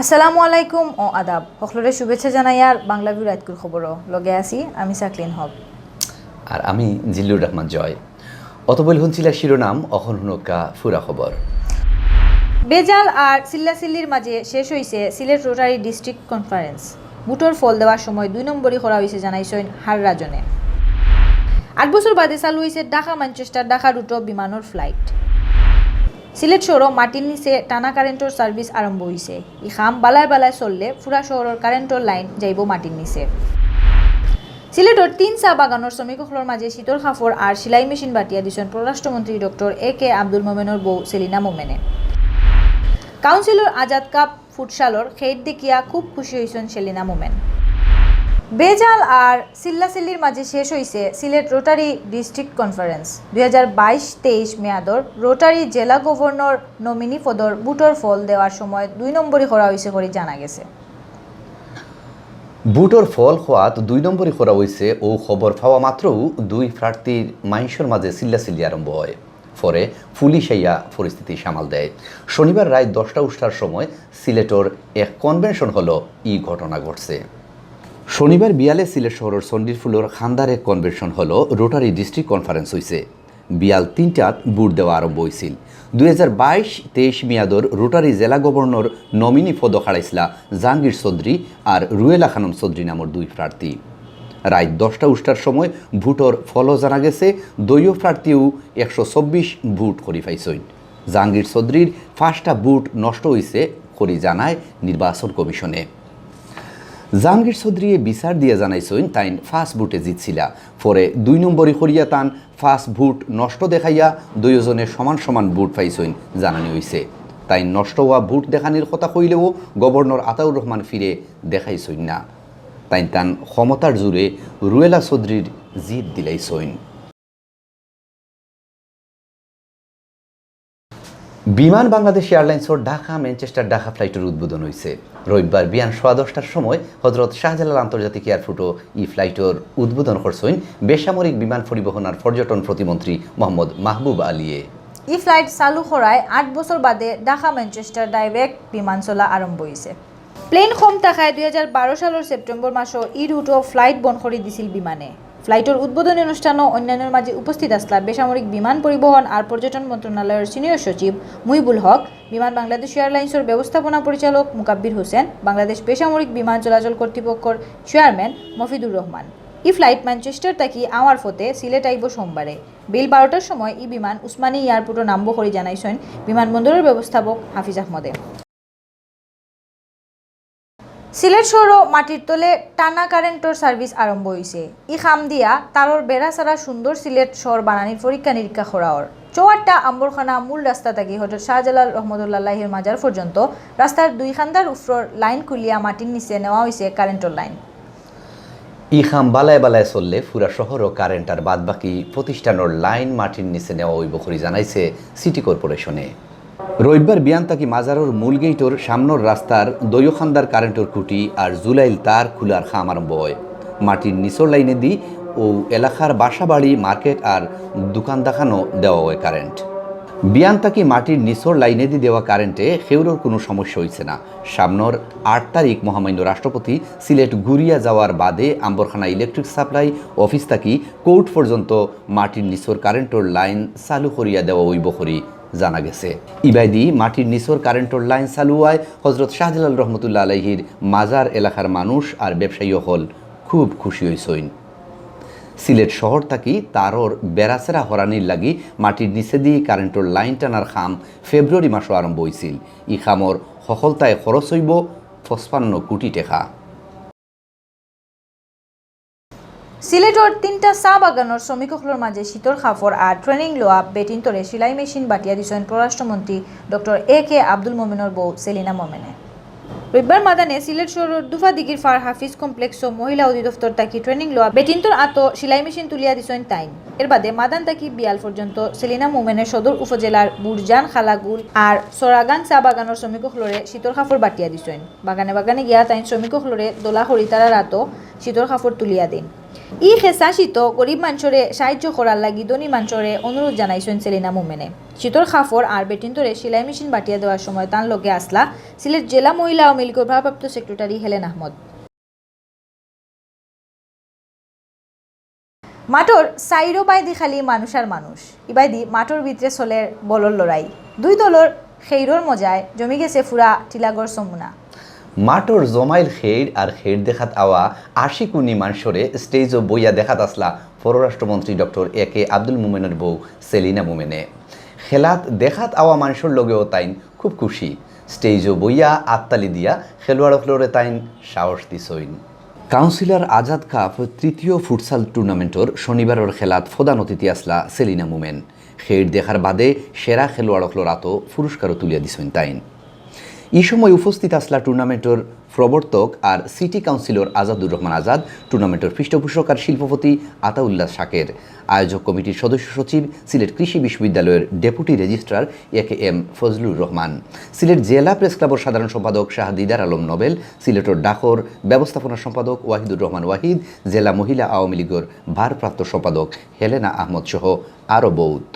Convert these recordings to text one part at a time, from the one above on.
আসসালামু আলাইকুম ও আদাব সকলরে শুভেচ্ছা জানাই আর বাংলাভিউ রাতকুর খবরও লগে আছি আমি সাকলিন হক আর আমি জিল্লুর রহমান জয় অতবল হুনছিলা শিরোনাম অখন হুনকা ফুরা খবর বেজাল আর সিল্লাসিল্লির মাঝে শেষ হয়েছে সিলেট রোটারি ডিস্ট্রিক্ট কনফারেন্স বুটোর ফল দেওয়ার সময় 2 নম্বরই করা হয়েছে জানাইছেন হার রাজনে 8 বছর বাদে চালু হয়েছে ঢাকা ম্যানচেস্টার ঢাকা রুটো বিমানের ফ্লাইট সিলেট শহর মাটির নিচে টানা কারেন্টর সার্ভিস আরম্ভ হয়েছে ই খাম বালায় বালায় চললে পুরা শহরের কারেন্টর লাইন যাইব মাটির নিচে সিলেটর 3 চা বাগানের শ্রমিকসকলের মাঝে শীতল কাপড় আর সেলাই মেশিন বাটিয়া দিয়েছেন পররাষ্ট্রমন্ত্রী ডক্টর এ.কে. আব্দুল মোমেনের বউ সেলিনা মোমেনে কাউন্সিলর আজাদ কাপ ফুটসালর খেট দেখিয়া খুব খুশি হয়েছেন সেলিনা মোমেন বেজাল আর সিল্লাসিল্লির মাঝে শেষ হয়েছে সিলেট রোটারি ডিস্ট্রিক্ট কনফারেন্স 2022-23 মেয়াদর রোটারি জেলা গভর্নর নমিনি পদর বুটোর ফল দেওয়ার সময় 2 নম্বরই করা হয়েছে করে জানা গেছে বুটোর ফল হওয়াত 2 নম্বরই করা হয়েছে ও খবর পাওয়া মাত্র 2 প্রার্থীর মাইশর মাঝে সিল্লাসিল্লি আরম্ভ হয় পরে পুলিশ আইয়া পরিস্থিতি সামাল দেয় শনিবার রাত 10টার সময় সিলেটর এক কনভেনশন হলো এই ঘটনা ঘটছে শনিবার বিয়ালে সিলেট শহরের চণ্ডীরফুলর খান্দার এক কনভেনশন হলো রোটারি ডিস্ট্রিক্ট কনফারেন্স হয়েছে বিয়াল 3টাত বুট দেওয়া আরম্ভ হয়েছিল 2022-23 মেয়াদর রোটারি জেলা গভর্নর নমিনি পদ খাড়াইছিলা জাহাঙ্গীর চৌধুরী আর রুয়েলা খানম চৌধুরী নামের 2 প্রার্থী রাত 10টার সময় ভোটর ফলও জানা গেছে দলীয় প্রার্থীও 124 ভোট করি পাইছেন জাহাঙ্গীর চৌধুরীর 5টা ভোট নষ্ট হয়েছে করি জানায় নির্বাচন কমিশনে জাহাঙ্গীর চৌধুরী বিচার দিয়ে জানাইছেন তাইন ফার্স্ট ভোটে জিতছিলা পরে 2 নম্বরই করিয়া তান ফার্স্ট ভোট নষ্ট দেখাইয়া দুইজনে সমান সমান ভোট পাইছেন জানানি হয়েছে তাই নষ্ট হওয়া ভোট দেখানির কথা কইলেও গভর্নর আতাউর রহমান ফিরে দেখাইছেন না তাই তান ক্ষমতার জোরে রুয়েলা চৌধুরীর জিত দিলাইছেন বিমান বাংলাদেশ এয়ারলাইন্সের ঢাকা ম্যানচেস্টার ঢাকা ফ্লাইটের উদ্বোধন হয়েছে রবিবার বিয়ান 10:15টার সময় হজরত শাহজালাল আন্তর্জাতিক এয়ারপোর্টও ই ফ্লাইটের উদ্বোধন করছেন বেসামরিক বিমান পরিবহন আর পর্যটন প্রতিমন্ত্রী মোহাম্মদ মাহবুব আলীয়ে ই ফ্লাইট চালু করায় 8 বছর বাদে ঢাকা ম্যানচেস্টার ডাইরেক্ট বিমান চলা আরম্ভ হয়েছে প্লেন কম থাকায় 2012 সালের সেপ্টেম্বর মাসও ই রুটও ফ্লাইট বন্ধ করে দিছিল বিমানে ফ্লাইটের উদ্বোধনী অনুষ্ঠানও অন্যান্যের মাঝে উপস্থিত আসলা বেসামরিক বিমান পরিবহন আর পর্যটন মন্ত্রণালয়ের সিনিয়র সচিব মুহিবুল হক বিমান বাংলাদেশ এয়ারলাইন্সের ব্যবস্থাপনা পরিচালক মুকাব্বির হোসেন বাংলাদেশ বেসামরিক বিমান চলাচল কর্তৃপক্ষের চেয়ারম্যান মফিদুর রহমান ই ফ্লাইট ম্যানচেস্টার থাকি আমার ফতে সিলেট আইব সোমবারে বিল 12টার সময় ই বিমান উসমানী এয়ারপোর্টও নামব করে জানাইছেন বিমানবন্দরের ব্যবস্থাপক হাফিজ আহমদে সিলেট শহর মাটির তলে টানা কারেন্টর সার্ভিস আরম্ভ হয়েছে ই খাম দিয়া তারর বেড়া ছাড়া সুন্দর সিলেট শহর বানানির পরীক্ষা নিরীক্ষা করাওয়ার 4টা আম্বরখানা মূল রাস্তা থাকি হজরত শাহজালাল রহমতুল্লাহির মাজার পর্যন্ত রাস্তার 2 খান্দার উফরর লাইন খুলিয়া মাটির নিচে নেওয়া হয়েছে কারেন্টর লাইন ই খাম বালায় বালায় চললে পুরা শহর ও কারেন্ট আর বাদ বাকি প্রতিষ্ঠানের লাইন মাটির নিচে নেওয়া হইব করে জানাইছে সিটি কর্পোরেশনে রবিবার বিয়ান তাকি মাজারের মূল গেইটর সামনের রাস্তার দৈয়খান্দার কারেন্টর খুঁটি আর জুলাইল তার খুলার খাম আরম্ভ হয় মাটির নিচর লাইনে দি ও এলাকার বাসাবাড়ি মার্কেট আর দোকান দেখানো দেওয়া হয় কারেন্ট বিয়ান তাকি মাটির নিচর লাইনে দি দেওয়া কারেন্টে সেউরোর কোনো সমস্যা হয়েছে না সামনের 8 তারিখ মহামান্য রাষ্ট্রপতি সিলেট ঘুরিয়া যাওয়ার বাদে আম্বরখানা ইলেকট্রিক সাপ্লাই অফিস তাকি কোর্ট পর্যন্ত মাটির নিচর কারেন্টর লাইন চালু করিয়া দেওয়া হইব করি জানা গেছে ইবাইদি মাটির নিচর কারেন্টর লাইন চালু হয় হজরত শাহজালাল রহমতুল্লাহ আলাইহির মাজার এলাকার মানুষ আর ব্যবসায়ী হল খুব খুশি হইছেন সিলেট শহর থাকি তারর বেড়াচেরা হরানির লাগি মাটির নিচে দিয়ে কারেন্টর লাইন টানার খাম ফেব্রুয়ারি মাসও আরম্ভ হয়েছিল ই খামর সফলতায় খরচ হইব 55 কোটি টাকা সিলেটর 3টা চা বাগানের শ্রমিকসকলের মাঝে শীতল কাপড় আর ট্রেনিং লোয়া বেটিন্তরে সেলাই মেশিন বাটিয়া দিয়েছেন পররাষ্ট্রমন্ত্রী ডক্টর এ.কে. আব্দুল মোমেনের বউ সেলিনা মোমেনে রবিবার মাদানে সিলেট শহরের দুফাদিগির ফার হাফিজ কমপ্লেক্স ও মহিলা অধিদপ্তর তাকি ট্রেনিং লোয়া বেটিন্তর আতো সেলাই মেশিন তুলিয়া দিয়েছেন তাইন এর বাদে মাদান তাকি বিয়াল পর্যন্ত সেলিনা মোমেনের সদর উপজেলার বুরজান খালাগুল আর সরাগান চা বাগানের শ্রমিকসকলরে শীতল কাপড় বাটিয়া দিয়েছেন বাগানে বাগানে গিয়া তাইন শ্রমিকসকলরে দোলা হরিতারা রাতো শীতল কাপড় তুলিয়া দিন ই খেসা শীত গরিব মানুষরে সাহায্য করার লাগি ধনী মানুষরে অনুরোধ জানাইছেন সেলিনা মোমেনে। শীতর খাফর আর বেটিন্তরে সেলাই মেশিন বাটিয়া দেওয়ার সময় তার লগে আসলা সিলেট জেলা মহিলা আওয়ামী লীগের ভারপ্রাপ্ত সেক্রেটারি হেলেন আহমদ। মাঠর সাইরো বাইদি খালি মানুষ আর মানুষ ইবাইদি মাঠর ভিতরে চলের বলর লড়াই। দুই দলর খেইরর মজায় জমি গেছে ফুরা টিলাগর সমুনা। মাঠর জমাইল খের আর খের দেখাত আওয়া আশিকুনি মানুষরে স্টেজও বইয়া দেখাত আসলা পররাষ্ট্রমন্ত্রী ডক্টর এ.কে আব্দুল মোমেনের বউ সেলিনা মোমেনে। খেলাত দেখাত আওয়া মানুষের লগেও তাইন খুব খুশি। স্টেজও বইয়া আত্মালি দিয়া খেলোয়াড়কলরে তাইন সাহস দিছইন। কাউন্সিলর আজাদ কাপ তৃতীয় ফুটসাল টুর্নামেন্টর শনিবারের খেলাত প্রধান অতিথি আসলা সেলিনা মোমেন। খের দেখার বাদে সেরা খেলোয়াড়কলর আতো পুরস্কারও তুলিয়া দিছইন তাইন। এই সময় উপস্থিত আসলা টুর্নামেন্টের প্রবর্তক আর সিটি কাউন্সিলর আজাদুর রহমান আজাদ, টুর্নামেন্টের পৃষ্ঠপোষক আর শিল্পপতি আতাউল্লাহ শাকের, আয়োজক কমিটির সদস্য সচিব সিলেট কৃষি বিশ্ববিদ্যালয়ের deputy registrar A K M Fazlur Rahman, Sylhet জেলা প্রেস ক্লাবের সাধারণ সম্পাদক শাহ দিদার আলম নোবেল, সিলেটের ডাকর ব্যবস্থাপনা সম্পাদক ওয়াহিদুর রহমান ওয়াহিদ, জেলা মহিলা আওয়ামী লীগের ভারপ্রাপ্ত সম্পাদক হেলেনা আহমদ সহ আরও বহুত।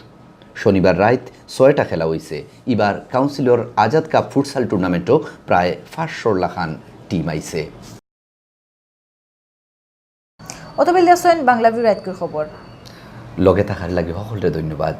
শনিবার রাত ৬টা খেলা হয়েছে। এবার কাউন্সিলর আজাদ কাপ ফুটসাল টুর্নামেন্টও প্রায় ৫০০ লাখান টিম আইছে। অতবেল বাংলাভিউ রাইতকুর খবর লগে থাকার লাগে সকলরে ধন্যবাদ।